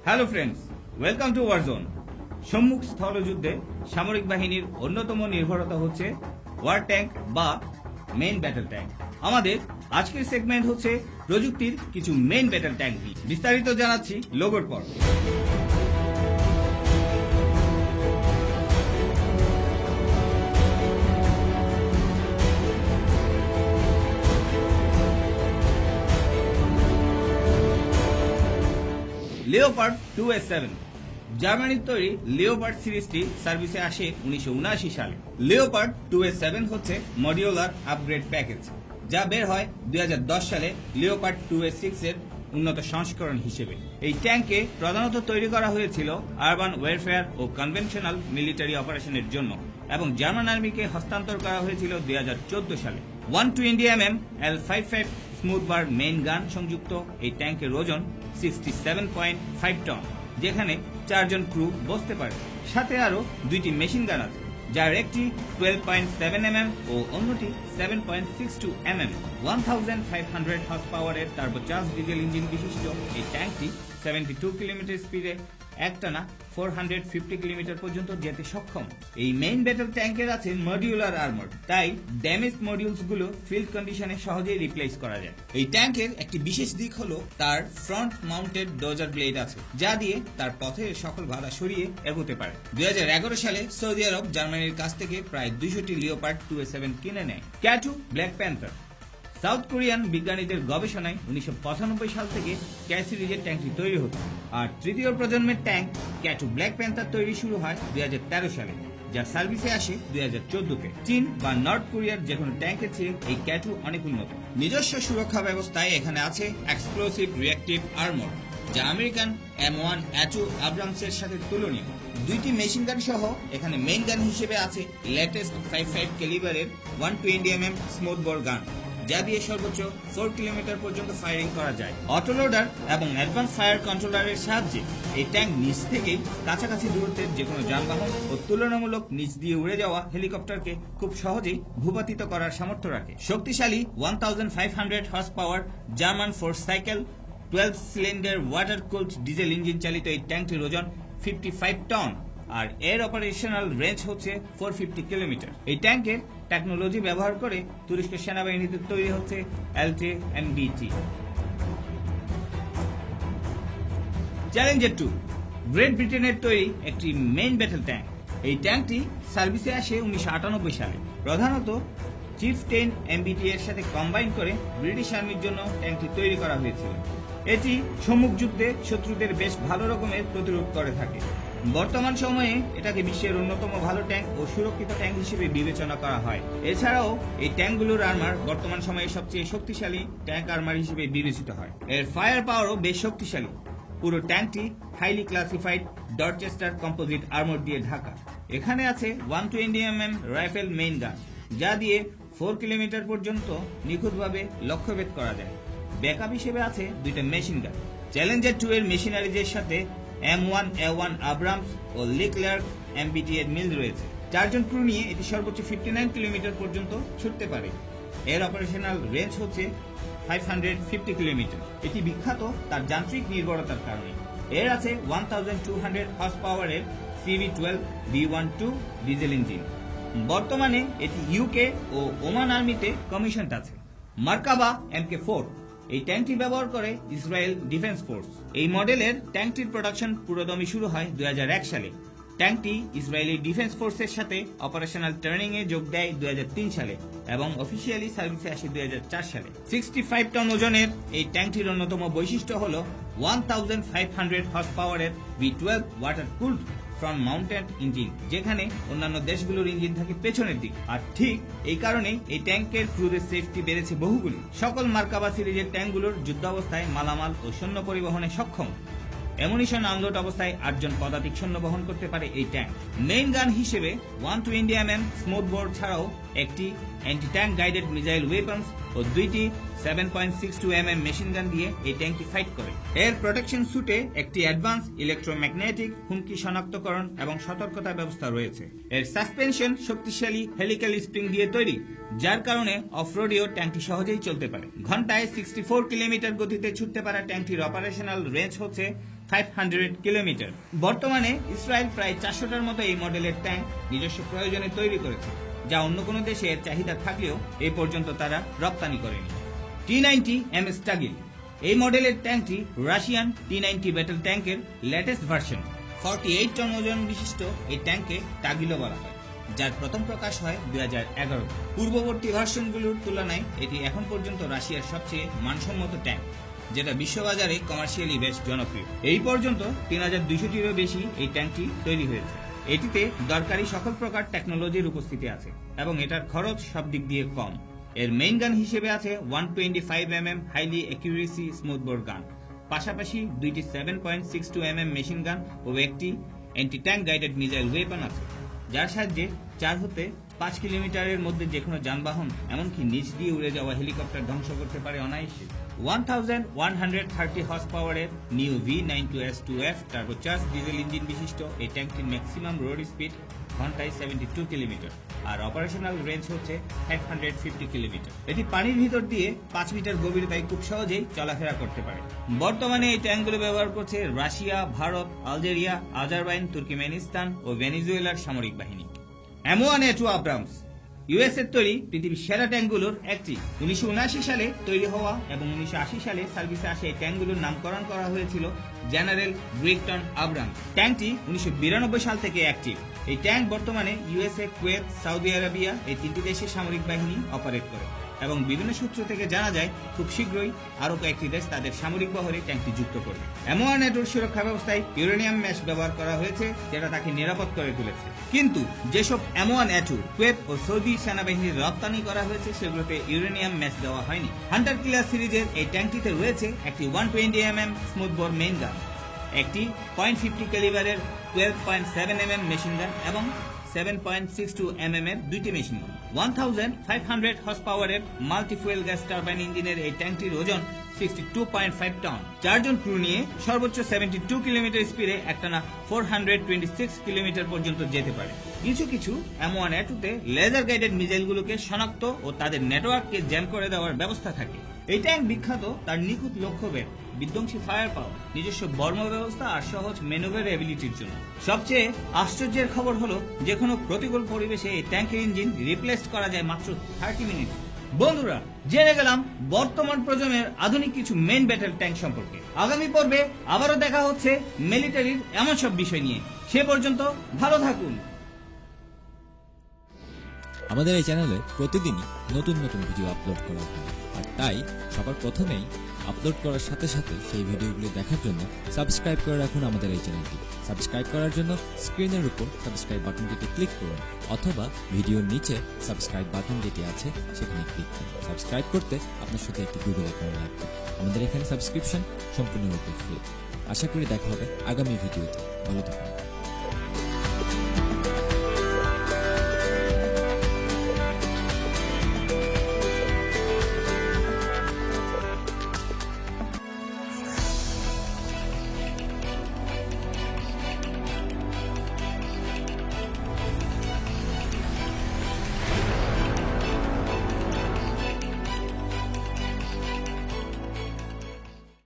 Hello friends, welcome to warzone. সম্মুখ স্থলযুদ্ধে সামরিক বাহিনীর অন্যতম নির্ভরতা হচ্ছে ওয়ার ট্যাঙ্ক বা মেইন ব্যাটল ট্যাঙ্ক। আমাদের আজকের সেগমেন্ট হচ্ছে প্রযুক্তির কিছু মেইন ব্যাটল ট্যাঙ্ক নিয়ে। বিস্তারিত জানাচ্ছি লোগোর পর। লিওপার্ড 2S7 জার্মানির তৈরি লিওপার্ড সিরিজটি সার্ভিসে আসে 1979 সালে। লিওপার্ড 2S7 হচ্ছে মডিউলার আপগ্রেড প্যাকেজ, যা বের হয় 2010 সালে লিওপার্ড 2S6 এর উন্নত সংস্করণ হিসেবে। এই ট্যাঙ্কে প্রধানত তৈরি করা হয়েছিল আরবান ওয়ারফেয়ার ও কনভেনশনাল মিলিটারি অপারেশনের জন্য এবং জার্মান আর্মিকে হস্তান্তর করা হয়েছিল 2014 সালে। 120 mm L55 স্মুথবার মেইন গান সংযুক্ত এই ট্যাঙ্কের ওজন 67.5 টন, যেখানে 4 জন ক্রু বসতে পারে। সাথে আরো দুইটি মেশিন গান আছে, যার একটি 12.7 mm ও অন্যটি 7.62 mm। 1500 হর্স পাওয়ারের টার্বোচার্জ ডিজেল ইঞ্জিন বিশিষ্ট এই ট্যাঙ্কটি 72 কিলোমিটার স্পিডে একটানা 450 কিলোমিটার পর্যন্ত যেতে সক্ষম। এই মেইন ব্যাটল ট্যাঙ্কের আছে মডিউলার আর্মর, তাই ড্যামেজ মডিউলস গুলো ফিল্ড কন্ডিশনে সহজেই রিপ্লেস করা যায়। এই ট্যাঙ্কের একটি বিশেষ দিক হলো তার ফ্রন্ট মাউন্টেড ডোজার ব্লেড আছে, যা দিয়ে তার পথের সকল বাধা সরিয়ে এগোতে পারে। 2011 সালে সৌদি আরব জার্মানির কাছ থেকে প্রায় 200টি লিওপার্ড 2S7 কিনে নেয়। ক্যাটু ব্ল্যাক প্যান্থার সাউথ কোরিয়ান বিজ্ঞানীদের গবেষণায় 1995 সাল থেকে ক্যাট সিরিজের ট্যাঙ্কটি তৈরি হতো, আর তৃতীয় প্রজন্মের ট্যাঙ্ক ক্যাটু ব্ল্যাক প্যান্থার তৈরি শুরু হয় 2013 সালে, যা সার্ভিসে আসে 2014-তে। চীন বা নর্থ কোরিয়ার যে কোনো ট্যাঙ্কের চেয়ে এই ক্যাটু অনেক উন্নত। নিজস্ব সুরক্ষা ব্যবস্থায় এখানে আছে এক্সপ্লোসিভ রিঅ্যাক্টিভ আর্মর, যা আমেরিকান M1 A2 আব্রামসের সাথে তুলনীয়। দুইটি মেশিন গান সহ এখানে মেইন গান হিসেবে আছে লেটেস্ট 55 ক্যালিবারের 120 mm স্মুথবর গান, যা দিয়ে সর্বোচ্চ 4 কিলোমিটার পর্যন্ত ফায়ারিং করা যায়। অটোলোডার এবং অ্যাডভান্স ফায়ার কন্ট্রোলারের সাহায্যে এই ট্যাঙ্ক নিচ থেকেই কাছাকাছি দূরত্বের যে কোনো যানবাহন ও তুলনামূলক নিচ দিয়ে উড়ে যাওয়া হেলিকপ্টারকে খুব সহজেই ভূপাতিত করার সামর্থ্য রাখে। শক্তিশালী 1500 horse power German 4 cycle 12 cylinder water cooled diesel engine চালিত এই ট্যাঙ্কটির ওজন 55 টন, আর এর অপারেশনাল রেঞ্জ হচ্ছে 450 কিলোমিটার। এই ট্যাঙ্কের টেকনোলজি ব্যবহার করে তুরস্ক সেনাবাহিনীতে তৈরি হচ্ছে LT-MBT। চ্যালেঞ্জার 2 গ্রেট ব্রিটেনের তৈরি একটি মেইন ব্যাটল ট্যাঙ্ক। এই ট্যাঙ্কটি সার্ভিসে আসে 1998 সালে। প্রধানত চিফ-10 MBT এর সাথে কম্বাইন করে ব্রিটিশ আর্মির জন্য ট্যাঙ্কটি তৈরি করা হয়েছিল। এটি সম্মুখ যুদ্ধে শত্রুদের বেশ ভালো রকমের প্রতিরোধ করে থাকে। বর্তমান সময়ে এটাকে বিশ্বের অন্যতম ভালো ট্যাঙ্ক ও সুরক্ষিত ট্যাঙ্ক হিসেবে বিবেচনা করা হয়। এছাড়াও এই ট্যাঙ্কগুলোর আর্মার বর্তমান সময়ে সবচেয়ে শক্তিশালী ট্যাঙ্ক আর্মার হিসেবে বিবেচিত হয়। এর ফায়ার পাওয়ারও বেশ শক্তিশালী। পুরো ট্যাঙ্কটি highly classified Dorchester composite armour দিয়ে ঢাকা। এখানে আছে 120 mm রাইফেল মেইন গান, যা দিয়ে 4 কিলোমিটার পর্যন্ত নিখুঁতভাবে লক্ষ্যভেদ করা যায়। ব্যাকআপ হিসেবে আছে দুইটা মেশিন গান। চ্যালেঞ্জার 2 এর মেশিনারিজের সাথে M1 A1 আব্রামস ও লিক্লার্ক MBT এর মিল রয়েছে। 4 জন ক্রু নিয়ে এটি সর্বোচ্চ 59 কিলোমিটার পর্যন্ত ছুটতে পারে। এর অপারেশনাল রেঞ্জ হচ্ছে 550 কিলোমিটার। এটি বিখ্যাত তার যান্ত্রিক নির্ভরতার কারণে। এর আছে 1200 হর্স পাওয়ারের CV12 B12 ডিজেল ইঞ্জিন। বর্তমানে এটি ইউকে ও ওমান আর্মিতে কমিশনড আছে। মার্কাবা MK4 এই ট্যাঙ্কটি ব্যবহার করে ইসরায়েল ডিফেন্স ফোর্স। এই মডেলের ট্যাঙ্কটির প্রোডাকশন পুরোদমে শুরু হয় 2001 সালে। ট্যাঙ্কটি ইসরায়েলি ডিফেন্স ফোর্সের সাথে অপারেশনাল ট্রেনিং এ যোগ দেয় 2003 সালে এবং অফিসিয়ালি সার্ভিসে আসে 2004 সালে। 65 টন ওজনের এই ট্যাঙ্কটির অন্যতম বৈশিষ্ট্য হল 1500 হর্স পাওয়ারের V12 water cooled front mounted engine, যেখানে অন্যান্য দেশগুলোর ইঞ্জিন থাকে পেছনের দিক। আর ঠিক এই কারণেই এই ট্যাঙ্কের ক্রুদের সেফটি বেড়েছে বহুগুণ। সকল মার্কাবা সিরিজের ট্যাঙ্কগুলোর যুদ্ধাবস্থায় মালামাল ও সৈন্য পরিবহনে সক্ষম। অ্যামুনিশন আনলোড অবস্থায় 8 জন পদাতিক সৈন্য বহন করতে পারে এই ট্যাঙ্ক। মেইন গান হিসেবে 120 mm স্মুথবোর ছাড়াও একটি anti tank guided missile weapons ও দুইটি 7.62 mm মেশিন গান দিয়ে এই ট্যাঙ্কটি ফাইট করে। এর প্রোটেকশন স্যুটে একটি অ্যাডভান্স ইলেকট্রোম্যাগনেটিক হুমকি শনাক্তকরণ এবং সতর্কতা ব্যবস্থা রয়েছে। এর সাসপেনশন শক্তিশালী হেলিক্যাল স্প্রিং দিয়ে তৈরি, যার কারণে অফরোডেও ট্যাঙ্কটি সহজেই চলতে পারে। ঘন্টায় 64 কিলোমিটার গতিতে ছুটতে পারা ট্যাঙ্কটির অপারেশনাল রেঞ্জ হচ্ছে 500 কিলোমিটার। বর্তমানে ইসরায়েল প্রায় 400টার মতো এই মডেলের ট্যাঙ্ক নিজস্ব প্রয়োজনে তৈরি করেছে, যা অন্য কোনো দেশে এর চাহিদা থাকলেও এ পর্যন্ত তারা রপ্তানি করেনি। T90 MS টাগিল, এই মডেলের ট্যাঙ্কটি রাশিয়ান T90 ব্যাটল ট্যাঙ্কের লেটেস্ট ভার্সন। 48 টন ওজন বিশিষ্ট এই ট্যাঙ্কে টাগিলও বলা হয়, যার প্রথম প্রকাশ হয় 2011। পূর্ববর্তী ভার্সনগুলোর তুলনায় এটি এখন পর্যন্ত রাশিয়ার সবচেয়ে মানসম্মত ট্যাঙ্ক, যেটা বিশ্ববাজারে কমার্শিয়ালি বেশ জনপ্রিয়। এই পর্যন্ত 3200টিরও বেশি এই ট্যাঙ্কটি তৈরি হয়েছে। এটিতে দরকারি সকল প্রকার টেকনোলজির উপস্থিতি আছে এবং এটার খরচ সব দিক দিয়ে কম। এর মেইন গান হিসেবে আছে 125 mm হাইলি অ্যাকিউরেসি স্মুথবোর গান, পাশাপাশি দুইটি 7.62 mm মেশিন গান ও একটি anti tank guided missile weapon আছে, যার সাহায্যে 4 হতে 5 কিলোমিটারের মধ্যে যে কোনো যানবাহন, এমনকি নিচ দিয়ে উড়ে যাওয়া হেলিকপ্টার ধ্বংস করতে পারে অনায়াসে। 1130 হর্স পাওয়ারের new V92S2F turbocharge diesel engine বিশিষ্ট এই ট্যাঙ্কটির ম্যাক্সিমাম রোড স্পিড ঘন্টায় 72 কিলোমিটার আর অপারেশনাল রেঞ্জ হচ্ছে 550 কিলোমিটার। এটি পানির ভিতর দিয়ে 5 মিটার গভীরতায় খুব সহজেই চলাফেরা করতে পারে। বর্তমানে এই ট্যাঙ্কগুলো ব্যবহার করছে Russia, Bharat, Algeria, Azerbaijan, Turkmenistan ও ভেনেজুয়েলার সামরিক বাহিনী। M1A2 আব্রামস, ইউএস এর তৈরি পৃথিবীর সেরা ট্যাঙ্কগুলোর একটি। 1979 সালে তৈরি হওয়া এবং 1980 সালে সার্ভিসে আসা এই ট্যাঙ্কগুলোর নামকরণ করা হয়েছিল জেনারেল ব্রিকটন আব্রামস। ট্যাঙ্কটি 1992 সাল থেকে অ্যাক্টিভ। এই ট্যাঙ্ক বর্তমানে ইউএসএ, কুয়েত, সৌদি আরবিয়া এই 3টি দেশের সামরিক বাহিনী অপারেট করে এবং বিভিন্ন সূত্র থেকে জানা যায় খুব শীঘ্রই আরও কয়েকটি দেশ তাদের সামরিক বহরে ট্যাঙ্কটি যুক্ত করবে। M1A2 সুরক্ষা ব্যবস্থায় ইউরেনিয়াম ম্যাশ ব্যবহার করা হয়েছে, যেটা তাকে নিরাপদ করে তুলেছে। কিন্তু যেসব M1A2 কুয়েত ও সৌদি সেনাবাহিনীর রপ্তানি করা হয়েছে সেগুলোতে ইউরেনিয়াম ম্যাশ দেওয়া হয়নি। হান্টার কিলার সিরিজের এই ট্যাঙ্কটিতে রয়েছে একটি 120 mm স্মুথবোর মেইন গান, একটি .50 ক্যালিবারের 12.7 mm মেশিন গান এবং 7.62 mm এর দুইটি মেশিন গান। 1500 হর্স পাওয়ারের মাল্টি ফুয়েল গ্যাস টারবাইন ইঞ্জিনের এই ট্যাঙ্কটির ওজন 62.5 টন। 4 জন ক্রু নিয়ে সর্বোচ্চ 72 কিলোমিটার স্পিডে একটানা 426 কিলোমিটার পর্যন্ত যেতে পারে। কিছু কিছু M1A2-তে লেজার গাইডেড মিসাইলগুলোকে শনাক্ত ও তাদের নেটওয়ার্ককে জ্যাম করে দেওয়ার ব্যবস্থা থাকে। এই ট্যাঙ্ক বিখ্যাত তার নিখুঁত লক্ষ্যভেদ, বিধ্বংসী ফায়ার পাওয়ার, নিজস্ব বর্ম ব্যবস্থা আর সহজ ম্যানুভার এবিলিটির জন্য। সবচেয়ে আশ্চর্যের খবর হলো যে কোনো প্রতিকূল পরিবেশে এই ট্যাঙ্কের ইঞ্জিন রিপ্লেস করা যায় মাত্র 30 মিনিট। বন্ধুরা, জেনে গেলাম বর্তমান প্রজন্মের আধুনিক কিছু মেইন ব্যাটেল ট্যাঙ্ক সম্পর্কে। আগামী পর্বে আবারও দেখা হচ্ছে মিলিটারির এমন সব বিষয় নিয়ে। সে পর্যন্ত ভালো থাকুন। আমাদের এই চ্যানেলে প্রতিদিনই নতুন নতুন ভিডিও আপলোড করা হয়, আর তাই সবার প্রথমেই আপলোড করার সাথে সাথে সেই ভিডিওগুলি দেখার জন্য সাবস্ক্রাইব করে রাখুন আমাদের এই চ্যানেলটি। সাবস্ক্রাইব করার জন্য স্ক্রিনের উপর সাবস্ক্রাইব বাটনটিতে ক্লিক করুন অথবা ভিডিওর নিচে সাবস্ক্রাইব বাটন যেটি আছে সেখানে ক্লিক করুন। সাবস্ক্রাইব করতে আপনার সাথে একটি গুগল অ্যাকাউন্ট লাগবে। আমাদের এখানে সাবস্ক্রিপশন সম্পূর্ণরূপে ফ্রি। আশা করি দেখা হবে আগামী ভিডিওতে। ভালো থাকুন।